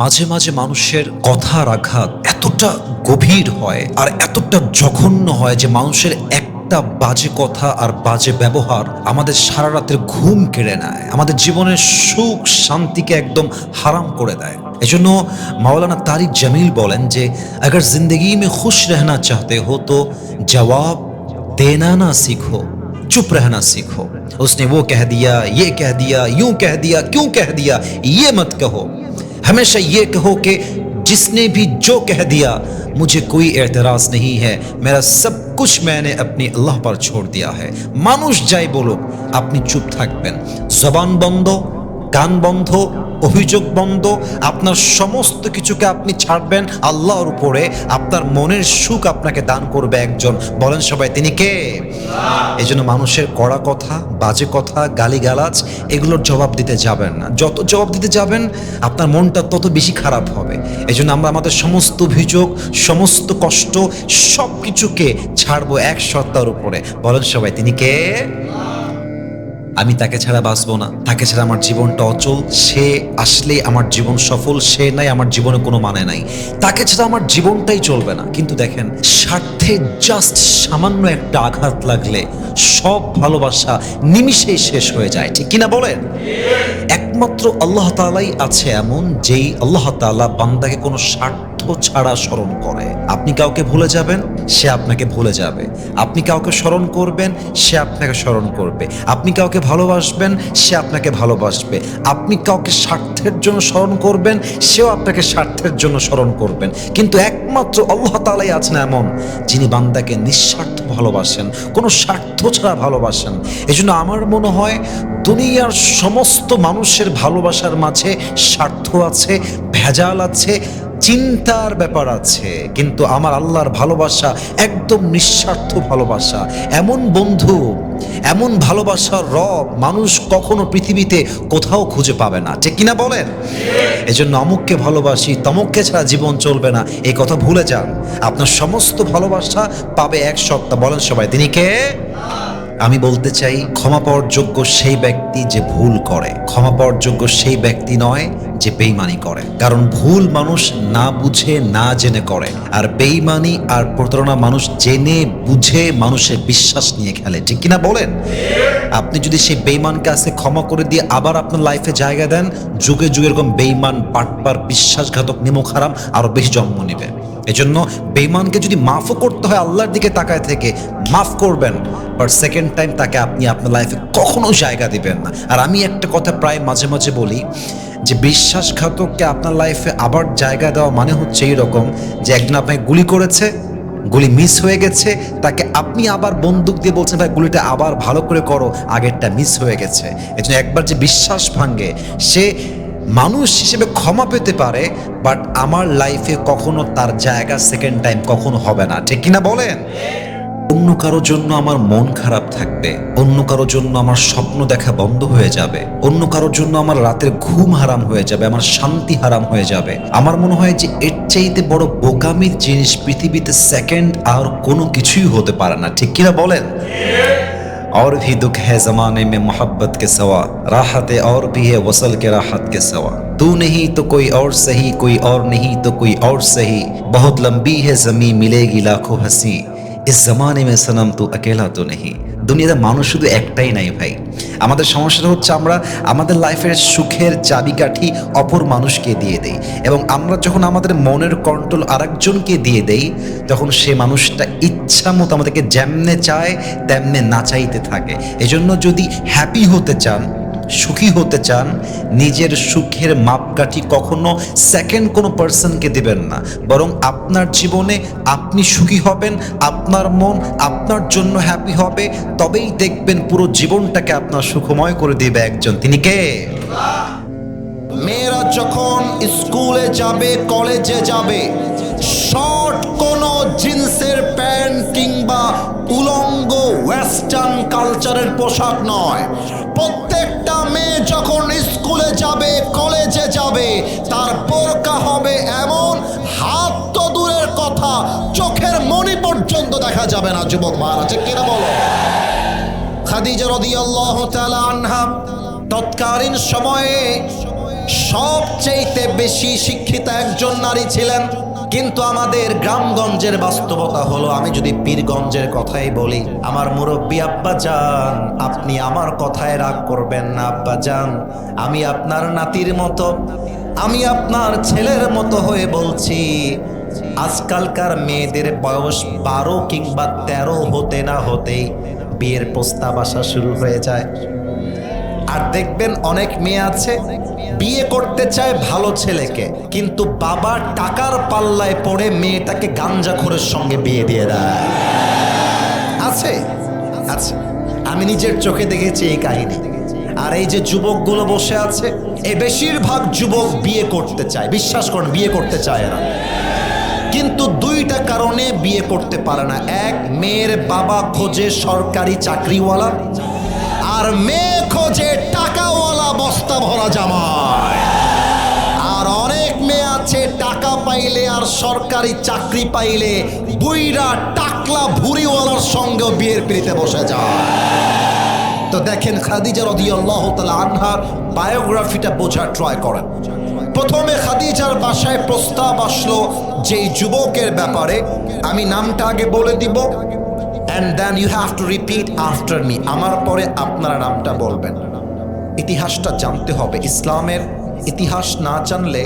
মাঝে মাঝে মানুষের কথার আঘাত এতটা গভীর হয় আর এতটা জঘন্য হয় যে মানুষের একটা বাজে কথা আর বাজে ব্যবহার আমাদের সারা রাতের ঘুম কেড়ে নেয়, আমাদের জীবনের সুখ শান্তিকে একদম হারাম করে দেয়। এজন্য মাওলানা তারিক জামিল বলেন যে अगर जिंदगी में खुश रहना चाहते हो तो जवाब देना ना सीखो, चुप रहना सीखो। उसने वो कह दिया, ये कह दिया, यूं कह दिया, क्यों कह दिया, ये मत कहो। हमेशा ये कहो कि जिसने भी जो कह दिया मुझे कोई एतराज नहीं है, मेरा सब कुछ मैंने अपने अल्लाह पर छोड़ दिया है। মানুষ যাই বলুক আপনি চুপ থাকবেন, জবান বন্ধ, কান বন্ধ, অভিযোগ বন্ধ, আপনার সমস্ত কিছুকে আপনি ছাড়বেন আল্লাহর উপরে। আপনার মনের সুখ আপনাকে দান করবে একজন, বলেন সবাই তিনি কে? এই জন্য মানুষের কড়া কথা, বাজে কথা, গালিগালাজ এগুলোর জবাব দিতে যাবেন না। যত জবাব দিতে যাবেন আপনার মনটা তত বেশি খারাপ হবে। এই জন্য আমরা আমাদের সমস্ত অভিযোগ, সমস্ত কষ্ট সব কিছুকে ছাড়বো এক সত্তার উপরে, বলেন সবাই তিনি কে? আমি তাকে ছাড়া বাঁচবো না, তাকে ছাড়া আমার জীবনটা অচল, সে আসলে আমার জীবন সফল, সে নাই আমার জীবনে কোনো মানে নাই, তাকে ছাড়া আমার জীবনটাই চলবে না। কিন্তু দেখেন, স্বার্থে জাস্ট সামান্য একটা আঘাত লাগলে সব ভালোবাসা নিমিষেই শেষ হয়ে যায়, ঠিক কিনা বলেন? একমাত্র আল্লাহ তাআলাই আছে এমন, যেই আল্লাহ তাআলা বান্দাকে কোনো স্বার্থ ছাড়া স্মরণ করে। আপনি কাউকে ভুলে যাবেন, সে আপনাকে ভুলে যাবে। আপনি কাউকে স্মরণ করবেন, সে আপনাকে স্মরণ করবে। আপনি কাউকে ভালোবাসবেন, সে আপনাকে ভালোবাসবে। আপনি কাউকে স্বার্থের জন্য স্মরণ করবেন, সেও আপনাকে স্বার্থের জন্য স্মরণ করবেন। কিন্তু একমাত্র আল্লাহ তাআলাই আছেন এমন, যিনি বান্দাকে নিঃস্বার্থ ভালোবাসেন, কোনো স্বার্থ ছাড়া ভালোবাসেন। এজন্য আমার মনে হয় দুনিয়ার সমস্ত মানুষের ভালোবাসার মাঝে স্বার্থ আছে, ভেজাল আছে, চিন্তার ব্যাপার আছে, কিন্তু আমার আল্লাহর ভালোবাসা একদম নিঃস্বার্থ ভালোবাসা। এমন বন্ধু, এমন ভালোবাসার রব মানুষ কখনো পৃথিবীতে কোথাও খুঁজে পাবে না, ঠিক কিনা বলেন? এজন্য অমুককে ভালোবাসি, তমুককে ছাড়া জীবন চলবে না, এই কথা ভুলে যান। আপনার সমস্ত ভালোবাসা পাবে এক সত্তা, বলেন সবাই তিনি কে? আমি বলতে চাই, ক্ষমা পাওয়ার যোগ্য সেই ব্যক্তি যে ভুল করে, ক্ষমা পাওয়ার যোগ্য সেই ব্যক্তি নয় যে বেঈমানি করে। কারণ ভুল মানুষ না বুঝে না জেনে করে, আর বেঈমানি আর প্রতারণা মানুষ জেনে বুঝে মানুষের বিশ্বাস নিয়ে খেলে, ঠিক কিনা বলেন? আপনি যদি সেই বেঈমানকে আজকে ক্ষমা করে দিয়ে আবার আপনার লাইফে জায়গা দেন, যুগে যুগে এরকম বেঈমান, বাটপার, বিশ্বাসঘাতক, নিমক হারাম আরো বেশি জন্ম নেবে। এজন্য বেঈমানকে যদি মাফও করতে হয় আল্লাহর দিকে তাকায় থেকে মাফ করবেন, বাট সেকেন্ড টাইম তাকে আপনি আপনার লাইফে কখনো জায়গা দিবেন না। আর আমি একটা কথা প্রায় মাঝে মাঝে বলি যে বিশ্বাসঘাতককে আপনার লাইফে আবার জায়গা দেওয়া মানে হচ্ছে এইরকম যে একজন আপনাকে গুলি করেছে, গুলি মিস হয়ে গেছে, তাকে আপনি আবার বন্দুক দিয়ে বলছেন ভাই গুলিটা আবার ভালো করে করো, আগেরটা মিস হয়ে গেছে। এজন্য একবার যে বিশ্বাস ভাঙে সে মানুষ হিসেবে ক্ষমা পেতে পারে, বাট আমার লাইফে কখনো তার জায়গা সেকেন্ড টাইম কখনো হবে না, ঠিক কিনা বলেন? অন্য কারোর জন্য আমার মন খারাপ থাকবে, অন্য কারোর জন্য আমার স্বপ্ন দেখা বন্ধ হয়ে যাবে, অন্য কারোর জন্য আমার রাতের ঘুম হারাম হয়ে যাবে, আমার শান্তি হারাম হয়ে যাবে। আমার মনে হয় যে এর চাইতে বড় বোকামির জিনিস পৃথিবীতে সেকেন্ড আর কোনো কিছুই হতে পারে না, ঠিক কিনা বলেন? और भी दुख है जमाने में मोहब्बत के सवा, राहत और भी है वसल के राहत के सवा। तू नहीं तो कोई और सही, कोई और नहीं तो कोई और सही, बहुत लंबी है जमीन मिलेगी लाखों हंसी, इस जमाने में सनम तू अकेला तो नहीं। দুনিয়াতে মানুষ শুধু একটাই নাই ভাই। আমাদের সমস্যাটা হচ্ছে আমরা আমাদের লাইফের সুখের চাবিকাঠি অপর মানুষকে দিয়ে দেই, এবং আমরা যখন আমাদের মনের কন্ট্রোল আরেকজনকে দিয়ে দেই, তখন সে মানুষটা ইচ্ছা মতো আমাদেরকে যেমনে চায় তেমনে নাচাইতে থাকে। এজন্য যদি হ্যাপি হতে চান, সুখী হতে চান, নিজের সুখের মাপকাঠি কখনো সেকেন্ড কোনো পার্সনকে দিবেন না, বরং আপনার জীবনে আপনি সুখী হবেন, আপনার মন আপনার জন্য হ্যাপি হবে, তবেই দেখবেন পুরো জীবনটাকে আপনার সুখময় করে দিবে একজন, তিনি কে? মেয়েরা যখন স্কুলে যাবে, কলেজে যাবে, শর্ট কোনো জিন্সের প্যান্ট কিংবা উলঙ্গ ওয়েস্টার্ন কালচারের পোশাক নয়। প্রত্যেকটা মেয়ে যখন স্কুলে যাবে, কলেজে যাবে, তার বোরকা হবে এমন, হাত তো দূরের কথা, চোখের মণি পর্যন্ত দেখা যাবে না। যুবক মারা ঠিক কিনা বলো? খাদিজা রাদিয়াল্লাহু তাআলা আনহা তৎকালীন সময়ে সবচেয়ে বেশি শিক্ষিতা একজন নারী ছিলেন। কিন্তু আমাদের গ্রামগঞ্জের বাস্তবতা হলো, আমি যদি পীরগঞ্জের কথাই বলি, আমার মুরব্বী আব্বা যান, আপনি আমার কথায় রাগ করবেন না আব্বা যান, আমি আপনার নাতির মতো, আমি আপনার ছেলের মতো হয়ে বলছি, আজকালকার মেয়েদের বয়স 12 কিংবা 13 হতে না হতেই বিয়ের প্রস্তাব আসা শুরু হয়ে যায়। আর দেখবেন অনেক মেয়ে আছে বিয়ে করতে চায় ভালো ছেলেকে, কিন্তু বাবা টাকার পাল্লায় পড়ে মেয়েটাকে গাঞ্জাখোরের সঙ্গে বিয়ে দিয়ে দেয়। আছে আছে, আমি নিজের চোখে দেখেছি এই কাহিনী। আর এই যে যুবকগুলো বসে আছে, এই বেশিরভাগ যুবক বিয়ে করতে চায়, বিশ্বাস করেন বিয়ে করতে চায় না, কিন্তু দুইটা কারণে বিয়ে করতে পারে না। এক, মেয়ের বাবা খোঁজে সরকারি চাকরিওয়ালা, আর মেয়ে খোঁজে টাকাওয়ালা বস্তা ভরা জামাই। আর অনেক মেয়ে আছে টাকা পাইলে আর সরকারি চাকরি পাইলে বুইরা টাকলা ভুঁড়িওয়ালার সঙ্গে বিয়ের পিড়িতে বসে যায়। তো দেখেন খাদিজা রাদিয়াল্লাহু তাআলা আনহার বায়োগ্রাফিটা বোঝার ট্রাই করেন। প্রথমে খাদিজার বাসায় প্রস্তাব আসলো যেই যুবকের ব্যাপারে, আমি নামটা আগে বলে দিব, and then you have to repeat after me, আমার পরে আপনারা নামটা বলবেন। ইতিহাসটা জানতে হবে, ইসলামের ইতিহাস না জানলে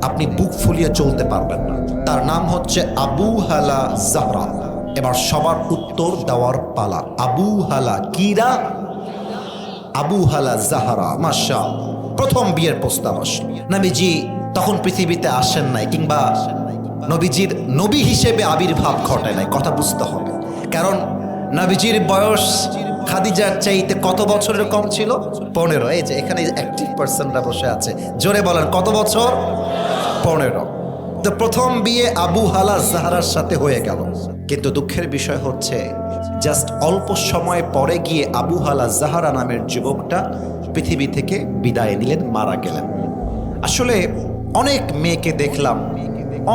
আপনি বুক ফুলিয়ে চলতে পারবেন না। তার নাম হচ্ছে আবু হালা জাহরা। এবার সবার উত্তর দেওয়ার পালা। আবু হালা কিরা? আবু হালা জাহরা। মাশাআল্লাহ। প্রথম বিয়ের প্রস্তাব আসলো। নবীজি তখন পৃথিবীতে আসেন নাই, কিংবা নবীজির নবী হিসেবে আবির্ভাব ঘটে নাই, কথা বুঝতে হবে। কারণ নবীজির বয়স খাদিজার চাইতে কত বছরের কম ছিল? 15। এই যে এখানে অ্যাক্টিভ পার্সনরা বসে আছে, জোরে বলেন কত বছর? 15। তো প্রথম বিয়ে আবু হালা জাহরার সাথে হয়ে গেল, কিন্তু দুঃখের বিষয় হচ্ছে জাস্ট অল্প সময় পরে গিয়ে আবু হালা জাহরা নামের যুবকটা পৃথিবী থেকে বিদায় নিলেন, মারা গেলেন। আসলে অনেক মেয়েকে দেখলাম,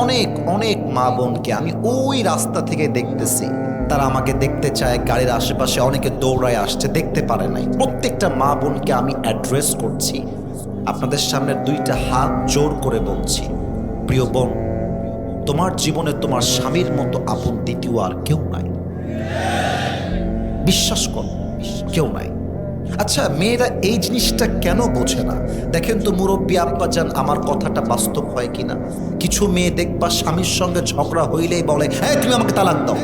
অনেক অনেক মা বোনকে আমি ওই রাস্তা থেকে দেখতেছি, তারা আমাকে দেখতে চায়, গাড়ির আশেপাশে অনেকে দৌড়ায় আসছে, দেখতে পারে নাই। প্রত্যেকটা মা বোনকে আমি অ্যাড্রেস করছি, আপনাদের সামনে দুইটা হাত জোর করে বলছি, প্রিয় বোন, তোমার জীবনে তোমার স্বামীর মতো আপন দ্বিতীয় আর কেউ নাই। বিশ্বাস কর, কেউ নাই। আচ্ছা, মেয়েরা এই জিনিসটা কেন বোঝে না? দেখেন তো মুরব্বী আব্বাজান, আমার কথাটা বাস্তব হয় কিনা। কিছু মেয়ে দেখবা স্বামীর সঙ্গে ঝগড়া হইলেই বলে, এই তুমি আমাকে তালাক দাও,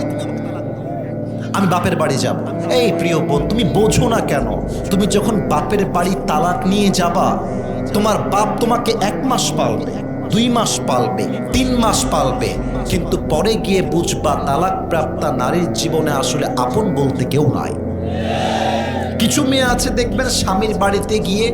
আমি বাপের বাড়ি যাব। এই প্রিয় বোন, তুমি বোঝো না কেন? তুমি যখন বাপের বাড়ি তালাক নিয়ে যাবা, তোমার বাপ তোমাকে 1 মাস পালবে, 2 মাস পালবে, 3 মাস পালবে, কিন্তু পরে গিয়ে বুঝবা তালাক প্রাপ্তা নারীর জীবনে আসলে আপন বলতে কেউ নাই। কিছু মেয়ে আছে দেখবেন স্বামীর বাড়িতে গিয়ে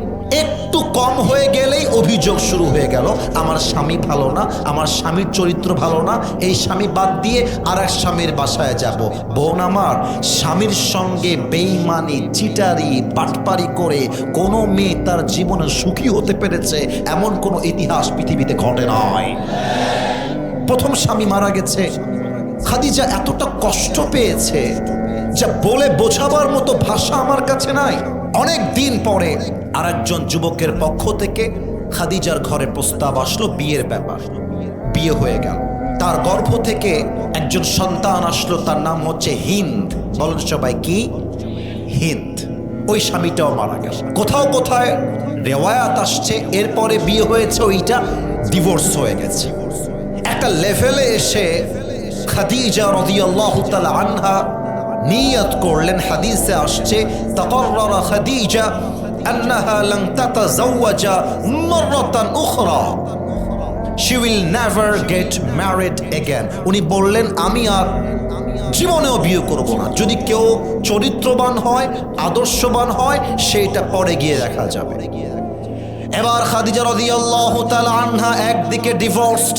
একটু কম হয়ে গেলেই অভিযোগ শুরু হয়ে গেল, আমার স্বামী ভালো না, আমার স্বামীর চরিত্র ভালো না, এই স্বামী বাদ দিয়ে আর এক স্বামীর বাসায় যাব। বোন আমার, স্বামীর সঙ্গে বেইমানি, চিটারি, বাটপারি করে কোনো মেয়ে তার জীবনে সুখী হতে পেরেছে এমন কোনো ইতিহাস পৃথিবীতে ঘটে নয়। প্রথম স্বামী মারা গেছে, খাদিজা এতটা কষ্ট পেয়েছে যা বলে বোঝাবার মতো ভাষা আমার কাছে নাই। অনেক দিন পরে আরেকজন যুবকের পক্ষ থেকে খাদিজার ঘরে প্রস্তাব আসলো বিয়ের ব্যাপার। বিয়ে হয়ে গেল, তার গর্ভ থেকে একজন সন্তান আসলো, তার নাম হচ্ছে হিন্দ। বলেন সবাই কি? হিন্দ। ওই স্বামীটাও মারা গেল। কোথাও কোথায় রেওয়ায়াত আসছে এরপরে বিয়ে হয়েছে, ওইটা ডিভোর্স হয়ে গেছে। একটা লেভেলে এসে খাদিজা রাদিয়াল্লাহু তাআলা আনহা নিয়ত করলেন, হাদিসে আসছে, তাকাররারা খাদিজা আন্নাহা লান তাতাযাওয়াজা মাররাতান Ukhra, she will never get married again। উনি বললেন, আমি আর জীবনেও বিয়ে করব না, যদি কেউ চরিত্রবান হয়, আদর্শবান হয়, সেটা পরে গিয়ে দেখা যাবে। এবার খাদিজা রাদিয়াল্লাহু তাআলা আনহা একদিকে ডিভোর্সড,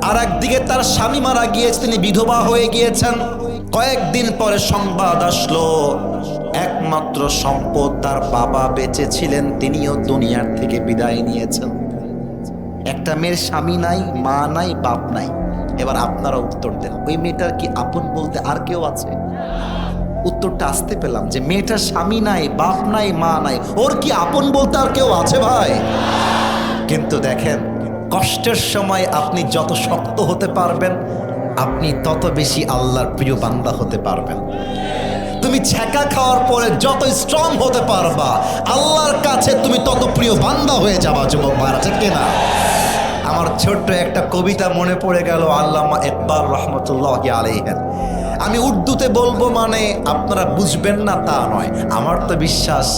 আর একদিকে তার স্বামী মারা গিয়েছে, তিনি বিধবা হয়ে গিয়েছেন। কয়েকদিন পরে সংবাদ আসলো, একমাত্র সম্পদ তার বাবা বেঁচে ছিলেন, তিনিও দুনিয়ার থেকে বিদায় নিয়েছেন। একটা মেয়ের স্বামী নাই, মা নাই, বাপ নাই। এবার আপনারা উত্তর দেন, ওই মেয়েটার কি আপন বলতে আর কেউ আছে? উত্তরটা আসতে পেলাম যে মেয়েটার স্বামী নাই, বাপ নাই, মা নাই, ওর কি আপন বলতে আর কেউ আছে ভাই? কিন্তু দেখেন, কষ্টের সময় আপনি যত শক্ত হতে পারবেন, আপনি তত বেশি আল্লাহর প্রিয় বান্দা হতে পারবেন। তুমি ছ্যাঁকা খাওয়ার পরে যত স্ট্রং হতে পারবা, আল্লাহর কাছে তুমি তত প্রিয় বান্দা হয়ে যাবা। যুবক ভাইরা, ঠিক কিনা? আমার ছোট্ট একটা কবিতা মনে পড়ে গেল, আল্লামা ইকবাল রহমতুল্লাহি আলাইহি। আমি উর্দুতে বলবো মানে আপনারা বুঝবেন না তা নয়। আমার তো বিশ্বাস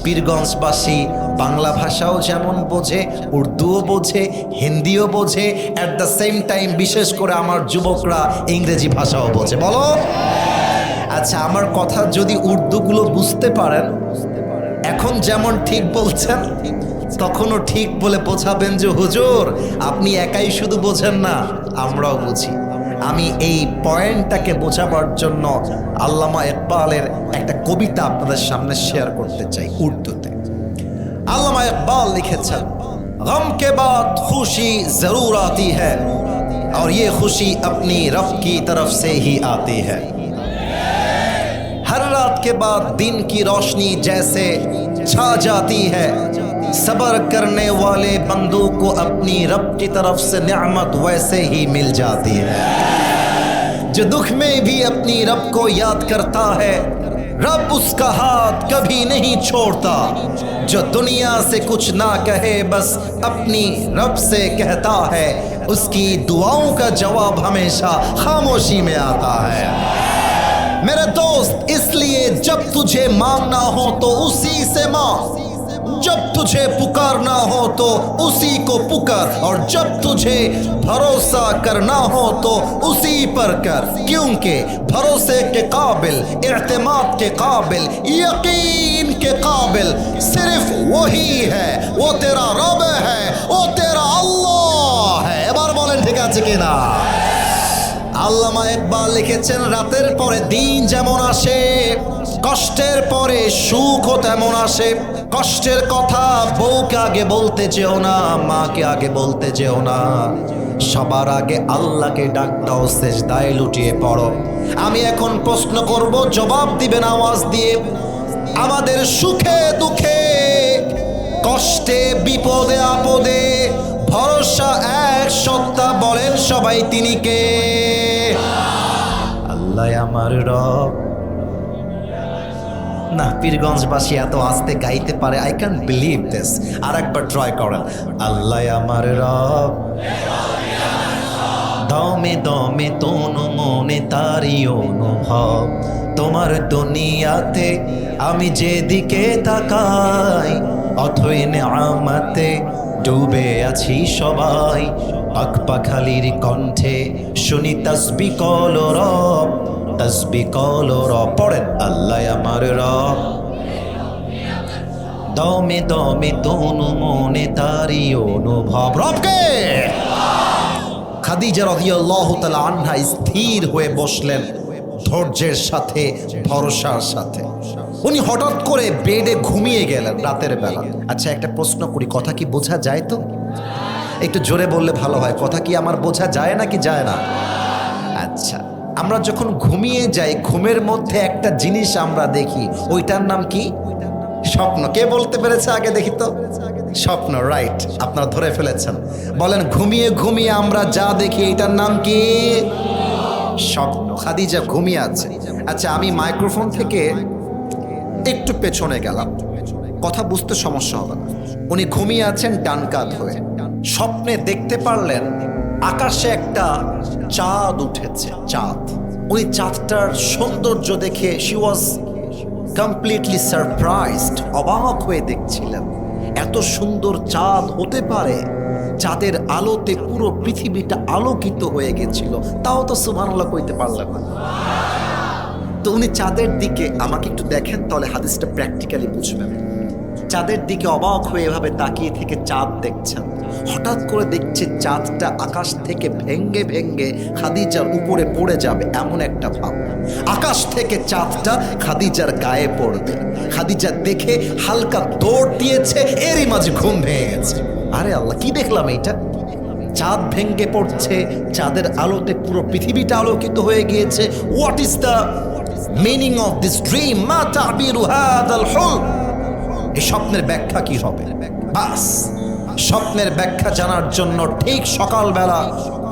পীরগঞ্জবাসী বাংলা ভাষাও যেমন বোঝে, উর্দুও বোঝে, হিন্দিও বোঝে, অ্যাট দ্য সেম টাইম বিশেষ করে আমার যুবকরা ইংরেজি ভাষাও বোঝে। বলো। আচ্ছা, আমার কথা যদি উর্দুগুলো বুঝতে পারেন, এখন যেমন ঠিক বলছেন তখনও ঠিক বলে বোঝাবেন যে হুজুর আপনি একাই শুধু বোঝেন না, আমরাও বুঝি। আমি এই পয়েন্টটাকে বোঝাবার জন্য আল্লামা ইকবালের একটা কবিতা আপনাদের সামনে শেয়ার করতে চাই উর্দুতে। আল্লামা ইকবাল লিখেছেন, গম কে বাদ খুশি জরুর আती है और ये खुशी अपनी रब की तरफ से ही आती है। हर रात के बाद दिन की रोशनी जैसे छा जाती है, सब्र करने वाले बंदों को अपनी रब की तरफ से नेमत वैसे ही मिल जाती है। जो दुख में भी अपनी रब को याद करता है, रब उसका हाथ कभी नहीं छोड़ता। जो दुनिया से कुछ ना कहे बस अपनी रब से कहता है, उसकी दुआओं का जवाब हमेशा खामोशी में आता है। मेरे दोस्त, इसलिए जब तुझे मांगना हो तो उसी से मांग, जब तुझे पुकारना हो तो उसी को पुकार, और जब तुझे भरोसा करना हो तो उसी पर कर, क्योंकि भरोसे के काबिल, इत्मीनान के काबिल, यकीन के काबिल सिर्फ वही है, वो तेरा रब है, वो तेरा अल्लाह है। এবার বলেন ঠিক আছে কিনা? আল্লামা ইকবাল লিখেছেন, রাতের পরে দিন যেমন আসে, কষ্টের পরে সুখও তেমন আসে। কষ্টের কথা বউকে আগে বলতে যেও না, মাকে আগে বলতে যেও না, সবার আগে আল্লাহকে ডাক দাও, সেজদায় লুটিয়ে পড়ো। আমি এখন প্রশ্ন করব, জবাব দিবেন আওয়াজ দিয়ে। আমাদের সুখে দুঃখে, কষ্টে বিপদে আপদে ভরসা এক সত্তা, বলেন সবাই তিনি কে? আল্লাহ আমার রব। না, পীরগঞ্জবাসী এত আস্তে গাইতে পারে, আই ক্যান বিলিভ দিস। আর একবার ট্রাই করেন, আল্লাহ আমার রব, দমে দমে তনু মনে তারি অনুভব, তোমার দুনিয়াতে আমি যেদিকে তাকাই, অথই নেয়ামতে ডুবে আছি সবাই। পাখপাখালির কণ্ঠে শুনি তাসবিহ কল রব, তাসবিহ কল রব। পড়েন, আল্লাহ আমার রব, দমে দমে তনু মনে তারি অনুভব। রবকে খাদিজা রাদিয়াল্লাহু তাআলা আনহা স্থির হয়ে বসলেন, ধৈর্যের সাথে, ভরসার সাথে। উনি হঠাৎ করে বেডে ঘুমিয়ে গেলেন রাতের বেলা। আচ্ছা, একটা প্রশ্ন করি, কথা কি বোঝা যায়? তো একটু জোরে বললে ভালো হয়। কথা কি আমার বোঝা যায় নাকি যায় না? আচ্ছা, আমরা যখন ঘুমিয়ে যাই, ঘুমের মধ্যে একটা জিনিস আমরা দেখি, ওইটার নাম কি? স্বপ্ন। কে বলতে পেরেছে আগে দেখি তো? স্বপ্ন, রাইট, আপনারা ধরে ফেলেছেন। বলেন, ঘুমিয়ে ঘুমিয়ে আমরা যা দেখি এটার নাম কি? স্বপ্ন। খাদিজা ঘুমিয়ে আছে। আচ্ছা, আমি মাইক্রোফোন থেকে একটু পেছনে গেলাম, কথা বুঝতে সমস্যা হবে না। উনি ঘুমিয়ে আছেন ডান কাত হয়ে, স্বপ্নে দেখতে পারলেন আকাশে একটা চাঁদ উঠেছে। চাঁদ, উনি চাঁদটার সৌন্দর্য দেখে শি ওয়াজ কমপ্লিটলি সারপ্রাইজড, অবাক হয়ে দেখছিলেন এত সুন্দর চাঁদ হতে পারে। চাঁদের আলোতে পুরো পৃথিবীটা আলোকিত হয়ে গেছিল, তাও তো সুবহানাল্লাহ কইতে পারলেন না। তো উনি চাঁদের দিকে, আমাকে একটু দেখেন তাহলে হাদিসটা প্র্যাকটিক্যালি বুঝবেন। চাঁদের দিকে অবাক হয়ে এভাবে তাকিয়ে থেকে চাঁদ দেখছেন। হঠাৎ করে দেখছে চাঁদটা আকাশ থেকে ভেঙ্গে ভেঙ্গে খাদিজার উপরে পড়ে যাবে, এমন একটা ভাব। আকাশ থেকে চাঁদটা খাদিজার গায়ে পড়বে। খাদিজা দেখে হালকা দৌড় দিয়েছে, এরই মাঝে ঘুম ভেঙে গেছে। আরে আল্লাহ, কি দেখলাম এইটা? চাঁদ ভেঙ্গে পড়ছে, চাঁদের আলোতে পুরো পৃথিবীটা আলোকিত হয়ে গিয়েছে। What is the meaning of this dream? মা তাবিরু হাদাল হুলম? এই স্বপ্নের ব্যাখ্যা কি হবে? বাস স্বপ্নের ব্যাখ্যা জানার জন্য ঠিক সকালবেলা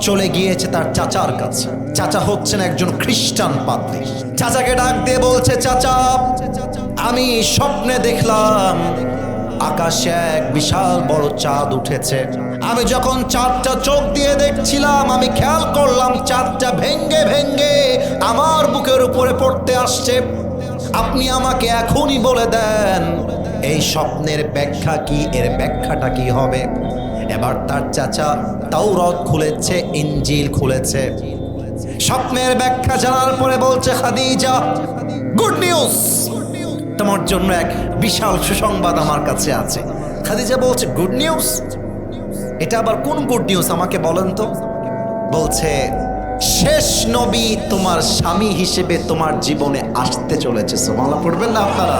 চলে গিয়েছে তার চাচার কাছে। চাচা হচ্ছেন একজন খ্রিস্টান পাদ্রী। চাচাকে ডাক দিয়ে বলছে, চাচা আমি স্বপ্নে দেখলাম আকাশে এক বিশাল বড় চাঁদ উঠেছে। আমি যখন চাঁদটা চোখ দিয়ে দেখছিলাম, আমি খেয়াল করলাম চাঁদটা ভেঙ্গে ভেঙ্গে আমার বুকের উপরে পড়তে আসছে। আপনি আমাকে এখনই বলে দেন এই স্বপ্নের ব্যাখ্যা কি, এর ব্যাখ্যাটা কি হবে। এবার তার চাচা তাওরাত খুলেছে, ইনজিল খুলেছে। স্বপ্নের ব্যাখ্যা জানার পরে বলছে, খাদিজা গুড নিউজ, তোমার জন্য এক বিশাল সুসংবাদ আমার কাছে আছে। খাদিজা বলছে, গুড নিউজ? এটা আবার কোন গুড নিউজ আমাকে বলেন তো। বলছে, শেষ নবী তোমার স্বামী হিসেবে তোমার জীবনে আসতে চলেছে। সুবহানাল্লাহ পড়বেন না আপনারা?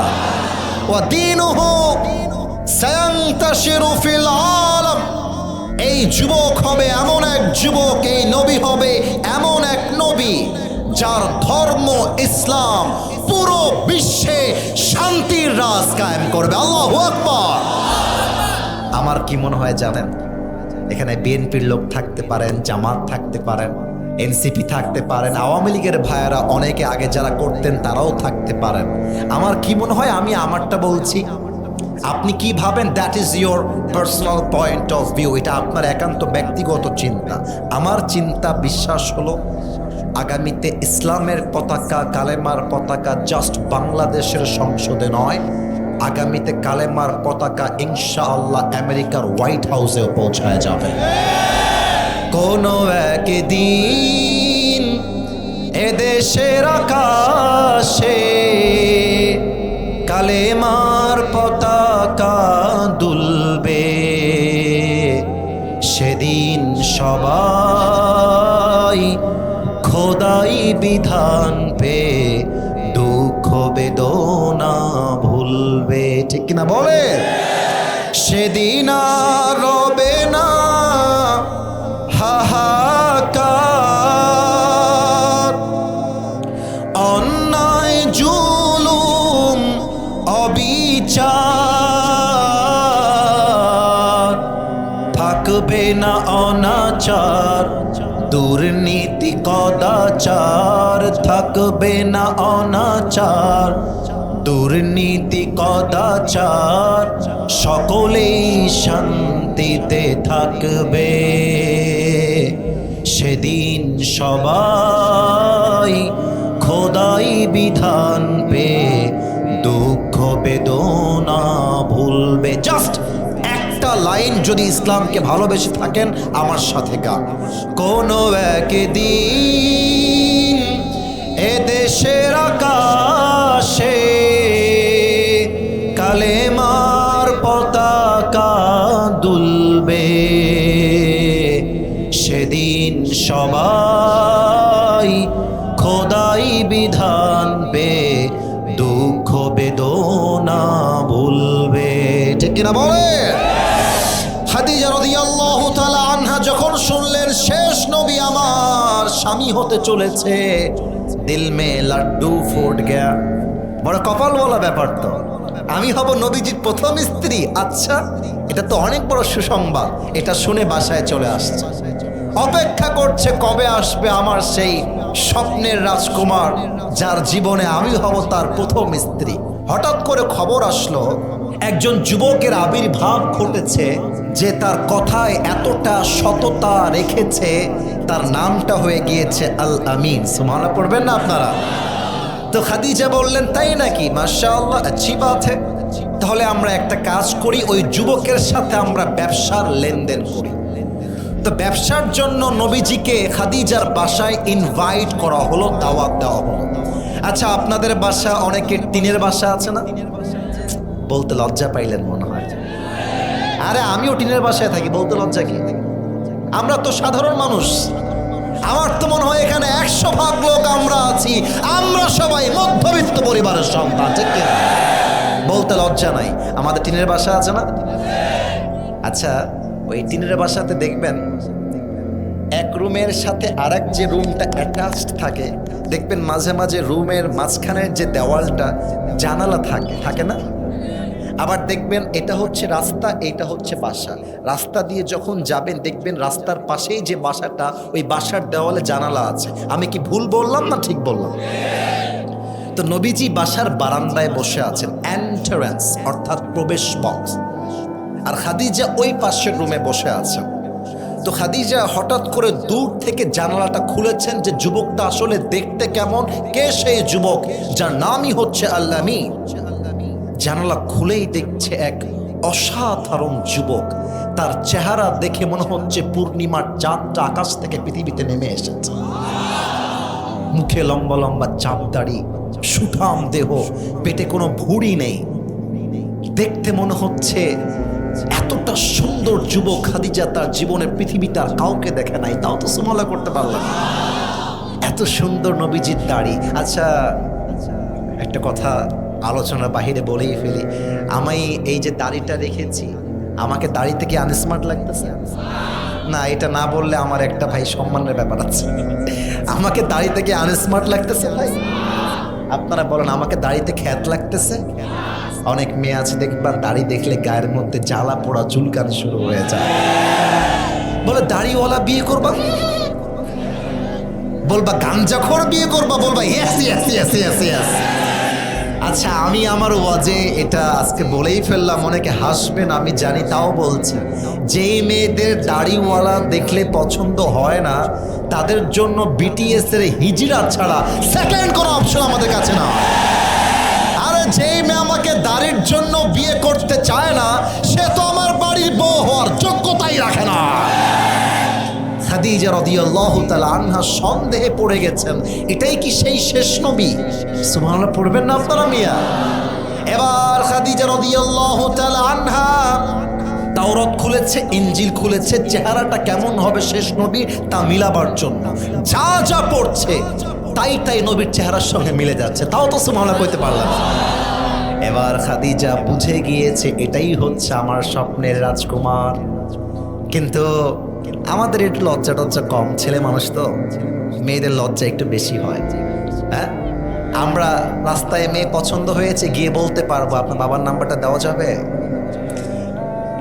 ওয়া দীনুহু সায়ান্তাশিরু ফিল আলাম। এই যুবক হবে এমন এক যুবক, এই নবী হবে এমন এক নবী যার ধর্ম ইসলাম পুরো বিশ্বে শান্তির রাজ কায়েম করবে। আল্লাহু আকবার। আমার কি মনে হয় জানেন, এখানে বিএনপির লোক থাকতে পারেন, জামাত থাকতে পারেন, এনসিপি থাকতে পারেন, আওয়ামী লীগের ভাইয়েরা অনেকে আগে যারা করতেন তারাও থাকতে পারেন। আমার কি মনে হয়, আমি আমারটা বলছি, আপনি কি ভাবেন that is your personal point of view, এটা আপনার একান্ত ব্যক্তিগত চিন্তা। আমার চিন্তা বিশ্বাস হলো আগামীতে ইসলামের পতাকা, কালেমার পতাকা জাস্ট বাংলাদেশের সংসদে নয়, আগামীতে কালেমার পতাকা ইনশাআল্লাহ আমেরিকার হোয়াইট হাউসেও পৌঁছায় যাবে। কোনো একদিন এদেশের আকাশে কালেমার পতাকা দুলবে, সেদিন সবাই খোদাই বিধান পে দুঃখ বেদনা ভুলবে। ঠিক কিনা বলে? সেদিন আর রবে না হাহাকার, অন্যায় জুলুম অবিচার, থাকবে না অনাচার দুর্নীতি কদাচার, থাকবে না অনাচার দুর্নীতি কদাচার, সকলেই শান্তিতে থাকবে। সেদিন সবাই খোদাই বিধান পে দুঃখ বেদনা ভুলবে। জাস্ট একটা লাইন যদি ইসলামকে ভালোবেসে থাকেন আমার সাথে গান। কোনো একদিন এদেশের আকাশে কালেমার পতাকা দুলবে, সেদিন সবাই খোদাই বিধান পে দুঃখ বেদনা ভুলবে। ঠিক কিনা বলে? খাদিজা রাদিয়াল্লাহু তাআলা আনহা যখন শুনলেন শেষ নবী আমার স্বামী হতে চলেছে, দিল মে লাড্ডু ফুট গয়া। বড় কপাল বলা ব্যাপার তো, আমি হব নবীজির প্রথম স্ত্রী। আচ্ছা, এটা তো অনেক বড় সুসংবাদ। এটা শুনে বাসায় চলে আসছে, অপেক্ষা করছে কবে আসবে আমার সেই স্বপ্নের রাজকুমার, যার জীবনে আমি হব তার প্রথম স্ত্রী। হঠাৎ করে খবর আসলো একজন যুবকের আবির্ভাব ঘটেছে, যে তার কথায় এতটা সততা রেখেছে, তার নামটা হয়ে গিয়েছে আল আমিন। সুবহানাল্লাহ পড়বেন না আপনারা? তো খাদিজা বললেন, তাই নাকি? মাশাআল্লাহ, আচ্ছি বাত হ্যায়। তাহলে আমরা একটা কাজ করি, ওই যুবকের সাথে আমরা ব্যবসার লেনদেন করি। তো ব্যবসার জন্য নবীজিকে খাদিজার বাসায় ইনভাইট করা হলো, দাওয়াত দেওয়া হলো। আচ্ছা, আপনাদের বাসা অনেকের টিনের বাসা আছে না? বলতে লজ্জা পাইলেন মনে হয়। আরে আমিও টিনের বাসায় থাকি, বলতে লজ্জা কি? আমরা তো সাধারণ মানুষ। আমার তো মনে হয় এখানে 100% লোক আমরা আছি, আমরা সবাই মধ্যবিত্ত পরিবারের সন্তান। ঠিক কিনা? বলতে লজ্জা নাই। আমাদের টিনের বাসা আছে না? আচ্ছা, ওই টিনের বাসাতে দেখবেন এক রুমের সাথে আরেক যে রুমটা অ্যাটাচড থাকে, দেখবেন মাঝে মাঝে রুমের মাঝখানের যে দেওয়ালটা জানালা থাকে, থাকে না? আবার দেখবেন এটা হচ্ছে রাস্তা, এটা হচ্ছে বাসা। রাস্তা দিয়ে যখন যাবেন দেখবেন রাস্তার পাশেই যে বাসাটা, ওই বাসার দেওয়ালে জানালা আছে। আমি কি ভুল বললাম না ঠিক বললাম? তো নবীজি বাসার বারান্দায় বসে আছেন, এন্ট্রান্স অর্থাৎ প্রবেশ পথ, আর খাদিজা ওই পাশের রুমে বসে আছেন। তো খাদিজা হঠাৎ করে দূর থেকে জানালাটা খুলেছেন যে যুবকটা আসলে দেখতে কেমন, কে সেই যুবক যার নামই হচ্ছে আল-আমিন। জানালা খুলেই দেখছে এক অসাধারণ যুবক, তার চেহারা দেখে মনে হচ্ছে পূর্ণিমার চাঁদটা আকাশ থেকে পৃথিবীতে নেমে এসেছে। মুখে লম্বা লম্বা চাপ দাড়ি, সুঠাম দেহ, পেটে কোনো ভুঁড়ি নেই। দেখতে মনে হচ্ছে এতটা সুন্দর যুবক খাদিজা তার জীবনে পৃথিবীতে আর কাউকে দেখে নাই, তাও তো সুমালা করতে পারলাম। এত সুন্দর নবীজির দাড়ি। আচ্ছা, একটা কথা আলোচনার বাহিরে বলেই ফেলি, আমি এই যে দাড়িটা রেখেছি, আমাকে দাড়ি থেকে আনস্মার্ট লাগতেছে না? এটা না বললে আমার একটা ভাই সম্মানের ব্যাপার আছে। আমাকে দাড়ি থেকে আনস্মার্ট লাগতেছে ভাই? আপনারা বলেন, আমাকে দাড়িতে খ্যাত লাগতেছে? অনেক মেয়ে আছে দেখবা দাড়ি দেখলে গায়ের মধ্যে জ্বালা পোড়া চুলকানি শুরু হয়ে যায়। বলে দাড়িওয়ালা বিয়ে করবা, বলবা গাঞ্জাখোর বিয়ে করবা, বলবা yes yes yes yes yes. আচ্ছা, আমি আমার ওয়াজে এটা আজকে বলেই ফেললাম, অনেকে হাসবেন আমি জানি, তাও বলছি, যেই মেয়েদের দাড়িওয়ালা দেখলে পছন্দ হয় না তাদের জন্য বিটিএস এর হিজড়া ছাড়া সেকেন্ড কোনো অপশন আমাদের কাছে না। আরে যেই মেয়ে আমাকে দাড়ির জন্য বিয়ে করতে চায় না, সে তো আমার বাড়ির বউ হওয়ার যোগ্যতাই রাখে না। খাদিজা রাদিয়াল্লাহু তাআলা আনহা সন্দেহে পড়ে গেছেন, এটাই কি সেই শেষ নবী? সুবহানাল্লাহ পড়বেন না আপনারা মিয়া? এবার খাদিজা রাদিয়াল্লাহু তাআলা আনহা তাওরাত খুলেছে, ইনজিল খুলেছে, চেহারাটা কেমন হবে শেষ নবী তা মিলাবার জন্য যা যা পড়ছে তাই তাই নবীর চেহারার সঙ্গে মিলে যাচ্ছে, তাও তো সুবহানাল্লাহ কইতে পারলাম না। এবার খাদিজা বুঝে গিয়েছে এটাই হচ্ছে আমার স্বপ্নের রাজকুমার। কিন্তু আমাদের একটু লজ্জা টজ্জা কম, ছেলে মানুষ তো, মেয়েদের লজ্জা একটু বেশি হয়। হ্যাঁ, আমরা রাস্তায় মেয়ে পছন্দ হয়েছে গিয়ে বলতে পারবো আপনার বাবার নাম্বারটা দেওয়া যাবে?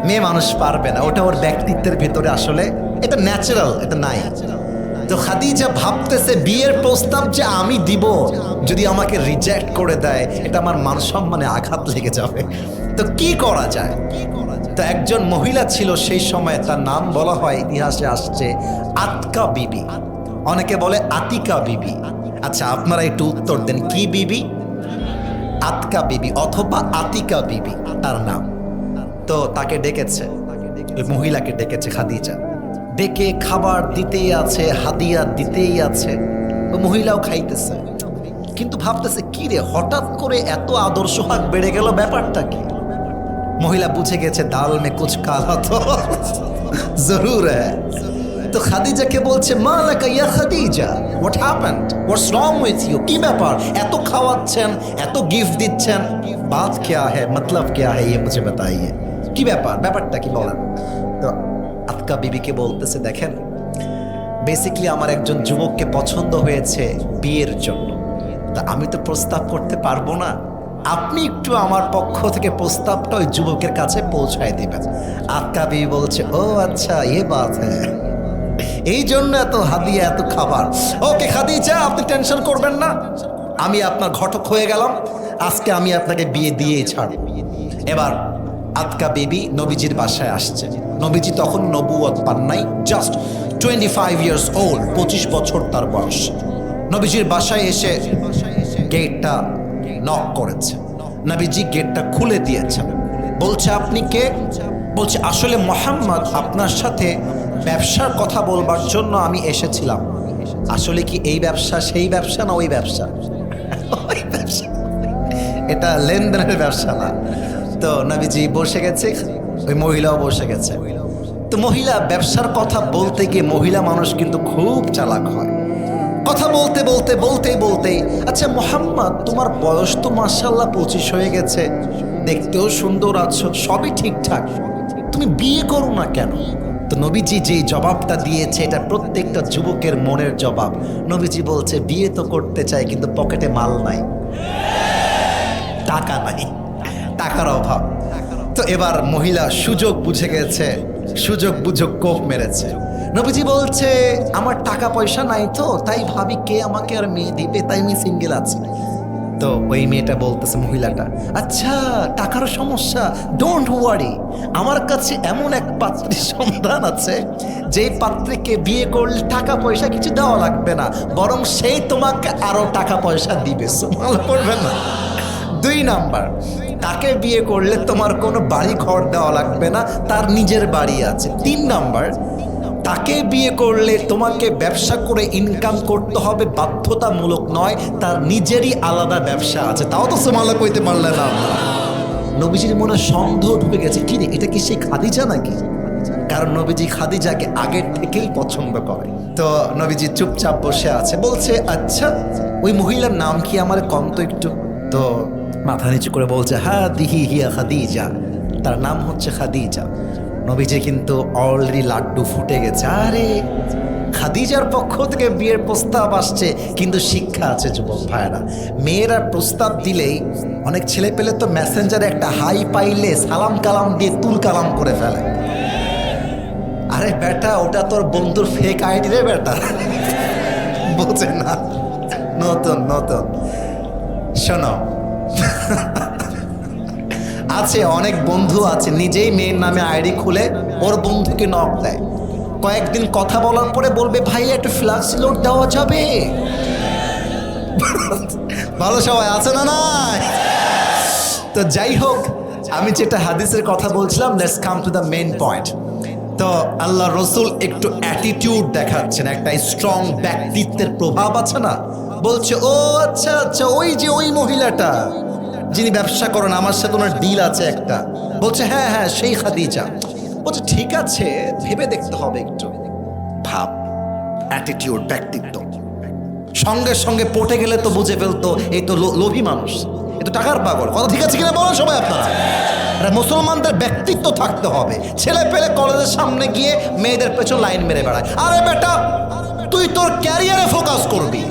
মেয়ে মানুষ পারবে না, ওটা ওর ব্যক্তিত্বের ভিতরে আসলে এটা ন্যাচারাল, এটা নাই। তো খাদিজা ভাবতেছে বিয়ের প্রস্তাব যে আমি দিব, যদি আমাকে রিজেক্ট করে দেয় এটা আমার মান সম্মানে আঘাত লেগে যাবে। তো কি করা যায়? তো একজন মহিলা ছিল সেই সময়, তার নাম বলা হয় ইতিহাসে আসছে আতকা বিবি, অনেকে বলে আতিকা বিবি। আচ্ছা, আপনারা একটু উত্তর দেন, কি বিবি? আতকা বিবি অথবা আতিকা বিবি তার নাম। তো তাকে ডেকেছে, ওই মহিলাকে ডেকেছে খাদিজা, ডেকে খাবার দিতেই আছে, হাদিয়া দিতেই আছে, ওই মহিলাও খাইতেছে, কিন্তু ভাবতেছে কি রে হঠাৎ করে এত আদর সোহাগ বেড়ে গেল, ব্যাপারটা কি? মহিলা বুঝে গেছে দাল মে কুছ কালা তো জরুর হ্যায়। তো খাদিজাকে বলছে মা লাকা ইয়া Khadija, what happened, what's wrong with you? কি ব্যাপার, এত খাওয়াচ্ছেন, এত গিফট দিচ্ছেন, বাত क्या है, मतलब क्या है, ये मुझे बताइए, কি ব্যাপার, ব্যাপারটা কি বলেন? তো আতকা বিবিকে বলতেছে দেখেন, বেসিক্যালি আমার একজন যুবককে পছন্দ হয়েছে বিয়ের জন্য, তা আমি তো প্রস্তাব করতে পারবো না, আপনি একটু আমার পক্ষ থেকে প্রস্তাবটা ওই যুবকের কাছে পৌঁছায় দিবেন। আতকা বিবি বলছে ও আচ্ছা ये बात है, এই জন্য এত হাদিয়া এত খাবার। ওকে খাদিজা, আপনি টেনশন করবেন না, আমি আপনার ঘটক হয়ে গেলাম, আজকে আমি আপনাকে বিয়ে দিয়েই ছাড়ব। এবার আতকা বিবি নবীজির বাসায় আসছে। নবীজি তখন নবুয়ত পান নাই, জাস্ট 25 ইয়ার্স ওল্ড, 25 বছর তার বয়স। নবীজির বাসায় এসে গেটটা নক করেছে, নবীজি গেটটা খুলে দিয়েছেন। বলছে আপনি কে? বলছে আসলে মোহাম্মদ আপনার সাথে ব্যবসার কথা বলবার জন্য আমি এসেছিলাম। আসলে কি এই ব্যবসা সেই ব্যবসা না ওই ব্যবসা? ওই ব্যবসা, এটা লেনদেনের ব্যবসা না। তো নবীজি বসে গেছে, ওই মহিলাও বসে গেছে। তো মহিলা ব্যবসার কথা বলতে গিয়ে, মহিলা মানুষ কিন্তু খুব চালাক হয়, কথা বলতে বলতে বলতেই বলতেই, আচ্ছা মোহাম্মদ তোমার বয়স তো মাশাআল্লাহ 25 হয়ে গেছে, দেখতেও সুন্দর আছো, সবই ঠিকঠাক, তুমি বিয়ে করো না কেন? তো নবীজি যেই জবাবটা দিয়েছে এটা প্রত্যেকটা যুবকের মনের জবাব। নবীজি বলছে বিয়ে তো করতে চাই কিন্তু পকেটে মাল নাই, টাকা নাই, টাকার অভাব। তো এবার মহিলা সুযোগ বুঝে গেছে, সুযোগ বুঝে কোপ মেরেছে। নবীজি বলছে আমার টাকা পয়সা নাই, তো তাই ভাবি কে আমাকে আর মেয়ে দিবে, তাই আমি সিঙ্গেল আছি। তো ওই মেয়েটা বলতেছে, মহিলাটা, আচ্ছা টাকার সমস্যা, ডোন্ট ওয়ারি, আমার কাছে এমন এক পাত্রীর সন্ধান আছে যেই পাত্রীকে বিয়ে করলে টাকা পয়সা কিছু দেওয়া লাগবে না, বরং সেই তোমাকে আরো টাকা পয়সা দিবে। সুবহানাল্লাহ পড়বেন না? 2 নাম্বার, তাকে বিয়ে করলে তোমার কোনো বাড়ি ঘর দেওয়া লাগবে না, তার নিজের বাড়ি আছে। 3 নাম্বার, তাকে বিয়ে করলে তোমাকে ব্যবসা করে ইনকাম করতে হবে, বাধ্যতামূলক নয়, তার নিজেরই আলাদা ব্যবসা আছে। তাও তো সুবহানাল্লাহ কইতে পারলেন না। নবীজির মনে সন্দেহ ঢুকে গেছে, কি রে এটা কি সেই খাদিজা নাকি? কারণ নবীজি খাদিজাকে আগের থেকেই পছন্দ করে। তো নবীজি চুপচাপ বসে আছে, বলছে আচ্ছা ওই মহিলার নাম কি আমার কম তো একটু। তো মাথা নিচু করে বলছে, হ্যাঁ দিহি হিয়া খাদিজা, তার নাম হচ্ছে খাদিজা। নবীজি কিন্তু অলরেডি লাড্ডু ফুটে গেছে, আরে খাদিজার পক্ষ থেকে বিয়ের প্রস্তাব আসছে। কিন্তু শিক্ষা আছে যুবক ভাইরা, মেয়েরা প্রস্তাব দিলেই অনেক ছেলে পেলে তো মেসেঞ্জারে একটা হাই পাইলে সালাম কালাম দিয়ে তুল কালাম করে ফেলে। আরে বেটা ওটা তোর বন্ধুর ফেক আইডি রে বেটা, বোঝে না। নতুন নতুন শোনো, আছে অনেক বন্ধু আছে নিজেই মেয়ের নামে আইডি খুলে ওর বন্ধুকে নক দেয়, কয়েকদিন কথা বলার পরে বলবে ভাই একটু ফ্ল্যাক্স লোড দেওয়া যাবে। ভালো সবাই আছে না? নাই তো যাই হোক, আমি যেটা হাদিসের কথা বলছিলাম, let's come to the main point. তো আল্লাহ রসুল একটু অ্যাটিটিউড দেখাচ্ছেন, একটা স্ট্রং ব্যক্তিত্বের প্রভাব আছে না। বলছে ও আচ্ছা আচ্ছা, ওই যে ওই মহিলাটা যিনি ব্যবসা করেন, আমার সাথে ওনার ডিল আছে একটা। বলছে হ্যাঁ হ্যাঁ সেই খাদিজা। বলছে ঠিক আছে, ভেবে দেখতে হবে একটু। ভাব, অ্যাটিটিউড, ব্যক্তিত্ব। সঙ্গে সঙ্গে পটে গেলে তো বুঝে ফেলতো এই তো লোভী মানুষ, এ তো টাকার পাগল। কথা ঠিক আছে কিনা বলেন সবাই আপনারা? মুসলমানদের ব্যক্তিত্ব থাকতে হবে। ছেলে পেলে কলেজের সামনে গিয়ে মেয়েদের পেছন লাইন মেরে বেড়ায়। আরে বেটা তুই তোর ক্যারিয়ারে ফোকাস করবি,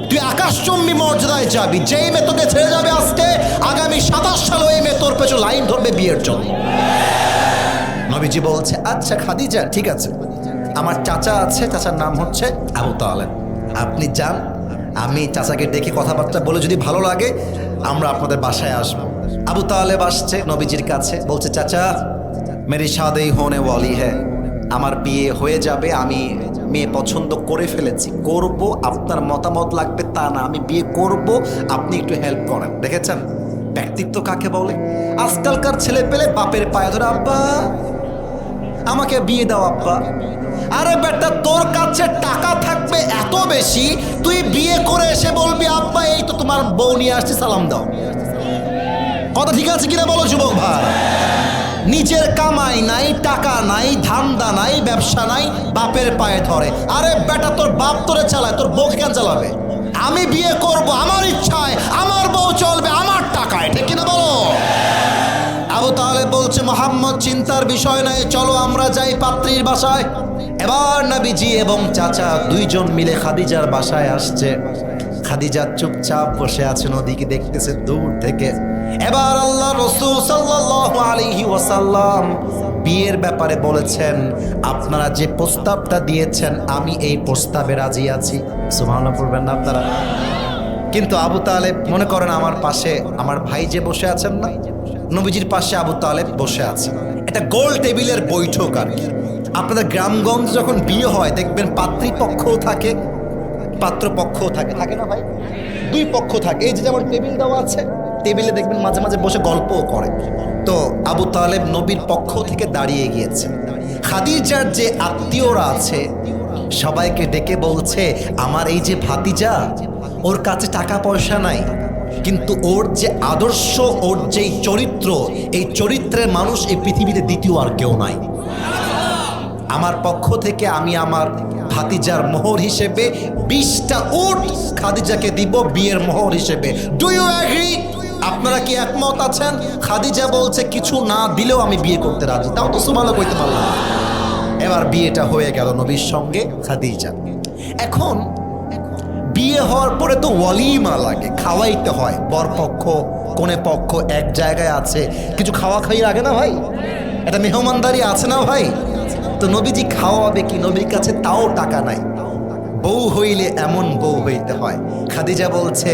তুই আকাশচুম্বী মর্যাদায় যাবি। যেই মেয়ে তোকে ছেড়ে যাবে আজকে, আগামী 27 সালে এই মেয়ে তোর পেছন লাইন ধরবে বিয়ের জন্য। নবীজি বলছে আচ্ছা খাদিজা ঠিক আছে, আমার চাচা আছে, চাচার নাম হচ্ছে আবু তালেব, আপনি যান, আমি চাচাকে ডেকে কথাবার্তা বলে যদি ভালো লাগে আমরা আপনাদের বাসায় আসবো। আবু তালেব আসছে নবীজির কাছে, বলছে চাচা মেরি শাদি হোনে ওয়ালি হ্যাঁ, আমার বিয়ে হয়ে যাবে, আমি মেয়ে পছন্দ করে ফেলেছি, করব, আপনার মতামত লাগবে তা না, আমি বিয়ে করব, আপনি একটু হেল্প করেন। দেখেছেন ব্যক্তিত্ব কাকে বলে? আজকালকার ছেলে পেলে বাপের পায়ে ধরে আব্বা আমাকে বিয়ে দাও আব্বা। আরে বেটা তোর কাছে টাকা থাকবে এত বেশি, তুই বিয়ে করে এসে বলবি আব্বা এই তো তোমার বউ নিয়ে আসছে সালাম দাও। কথা ঠিক আছে কিনা বলো যুবক ভাই? নিজের কামাই নাই, টাকা নাই, ধান্দা নাই, ব্যবসা নাই, বাপের পায়ে ধরে। আরে বেটা তোর বাপ তোরে চালায়, তোর বউকে কেন চালাবে? আমি বিয়ে করব আমার ইচ্ছায়, আমার বউ চলবে আমার টাকায়, ঠিক কিনা বলো? আবু তালেব বলছে মোহাম্মদ চিন্তার বিষয় নাই, চলো আমরা যাই পাত্রীর বাসায়। এবার নবীজি এবং চাচা দুইজন মিলে খাদিজার বাসায় আসছে। খাদিজা চুপচাপ বসে আছে, নদীকে দেখতেছে দূর থেকে। এবার আল্লাহ রাসূল সাল্লাল্লাহু আলাইহি ওয়াসাল্লাম বিয়ের ব্যাপারে বলেছেন, আপনারা যে প্রস্তাবটা দিয়েছেন আমি এই প্রস্তাবে রাজি আছি। সুবহানাল্লাহ পড়বেন না আপনারা? কিন্তু আবু তালেব মনে করেন আমার পাশে আমার ভাই যে বসে আছেন না, নবীজির পাশে আবু তালেব বসে আছে। এটা গোল টেবিলের বৈঠক আর কি। আপনাদের গ্রামগঞ্জ যখন বিয়ে হয় দেখবেন পাত্রীপক্ষও থাকে পাত্রপক্ষও থাকে, থাকে না ভাই? দুই পক্ষ থাকে। এই যে যেমন টেবিল দেওয়া আছে, টেবিলে দেখবেন মাঝে মাঝে বসে গল্পও করে। তো আবু তালেব নবীর পক্ষ থেকে দাঁড়িয়ে গিয়েছে। খাদিজার যে আত্মীয়রা আছে সবাইকে ডেকে বলছে আমার এই যে ভাতিজা, ওর কাছে টাকা পয়সা নাই, কিন্তু ওর যে আদর্শ, ওর যে চরিত্র, এই চরিত্রের মানুষ এই পৃথিবীতে দ্বিতীয় আর কেউ নাই। আমার পক্ষ থেকে আমি আমার ভাতিজার মোহর হিসেবে 20টা উট খাদিজাকে দিব বিয়ের মোহর হিসেবে। Do you agree? আপনারা কি একমত আছেন? খাদিজা বলছে কিছু না দিলেও আমি বিয়ে করতে রাজি। তাও তো সুবহানাল্লাহ কইতে পারলাম। এবার বিয়েটা হয়ে গেল নবীর সঙ্গে খাদিজা। এখন বিয়ে হওয়ার পরে তো ওয়ালিমা লাগে, খাওয়াইতে হয় বরপক্ষ কোনে পক্ষ এক জায়গায় আছে, কিছু খাওয়া খাইয়ে আগে না ভাই, এটা মেহমানদারি আছে না ভাই। তো নবীজি খাওয়াবে কি, নবীর কাছে তাও টাকা নাই। বউ হইলে এমন বউ হইতে হয়। খাদিজা বলছে,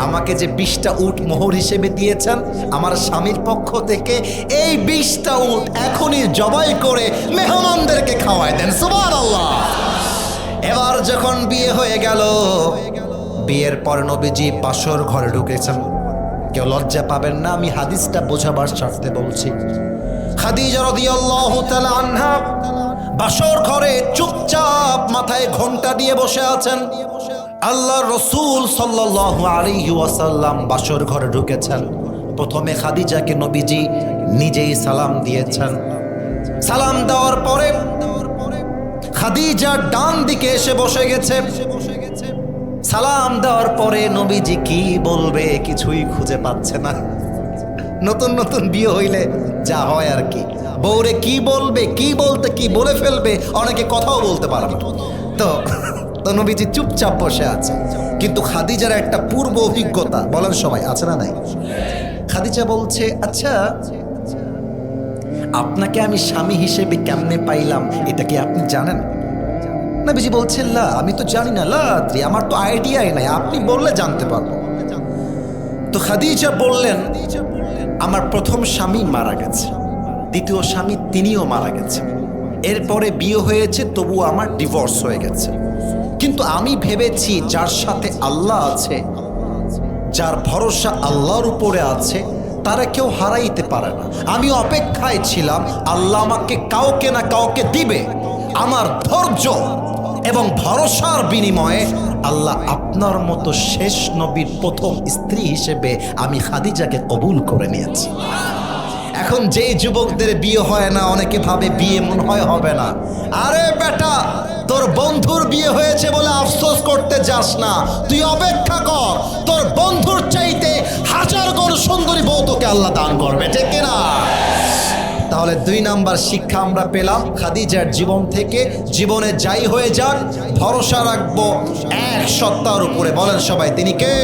আমাকে যে 20টা উট মোহর হিসেবে দিয়েছেন আমার স্বামীর পক্ষ থেকে, এই 20টা উট এখনই জবাই করে মেহমানদেরকে খাওয়াই দেন। সুবহানাল্লাহ। এবার যখন বিয়ে হয়ে গেল, বিয়ের পর নবীজি বাসর ঘরে ঢুকেছেন। কেউ লজ্জা পাবেন না, আমি হাদিসটা বোঝাবার স্বার্থে বলছি। খাদিজা রাদিয়াল্লাহু তাআলা আনহা বাসর ঘরে চুপচাপ মাথায় ঘোমটা দিয়ে বসে আছেন। আল্লাহর রাসূল সাল্লাল্লাহু আলাইহি ওয়াসাল্লাম বাসর ঘরে ঢুকেছেন। প্রথমে খাদিজাকে নবীজি নিজেই সালাম দিয়েছেন। সালাম দেওয়ার পরে খাদিজার ডান দিকে এসে বসে গেছে। সালাম দেওয়ার পরে নবীজি কি বলবে কিছুই খুঁজে পাচ্ছে না। নতুন নতুন বিয়ে হইলে যা হয় আর কি, বউরে কি বলবে, কি বলতে কি বলে ফেলবে, অনেকে কথাও বলতে পারে না। তো নবীজি চুপচাপ বসে আছে। কিন্তু খাদিজার একটা পূর্ব অভিজ্ঞতা, বলেন সবাই, আছে না নাই? খাদিজা বলছে, আচ্ছা আপনাকে আমি স্বামী হিসেবে কেমনে পাইলাম এটা কি আপনি জানেন? নবীজি বলছেন, লা, আমি তো জানি না, লা আদ্রি, আমার তো আইডিয়াই নাই, আপনি বললে জানতে পারবো। তো খাদিজা বললেন, আমার প্রথম স্বামী মারা গেছে, দ্বিতীয় স্বামী তিনিও মারা গেছে, এরপরে বিয়ে হয়েছে, তবু আমার ডিভোর্স হয়ে গেছে। কিন্তু আমি ভেবেছি যার সাথে আল্লাহ আছে, যার ভরসা আল্লাহর উপরে আছে, তারা কেউ হারাইতে পারে না। আমি অপেক্ষায় ছিলাম আল্লাহ আমাকে কাউকে না কাউকে দিবে। আমার ধৈর্য এবং ভরসার বিনিময়ে আল্লাহ আপনার মতো শেষ নবীর প্রথম স্ত্রী হিসেবে আমি খাদিজাকে কবুল করে নিয়েছি। এখন যেই যুবকদের বিয়ে হয় না, অনেকে ভাবে বিয়ে মনে হয় হবে না। আরে বেটা, তোর বন্ধুর বিয়ে হয়েছে বলে আফসোস করতে যাস না, তুই অপেক্ষা কর, তোর বন্ধুর চাইতে 1000 গুণ সুন্দরী বউ তোকে আল্লাহ দান করবে, ঠিক কিনা? তাহলে 2 নাম্বার শিক্ষা আমরা পেলাম খাদিজার জীবন থেকে। জীবনে যাই হয়ে যাক, ভরসা রাখবো এক সত্তার উপরে। বলেন সবাই, তিনি কে?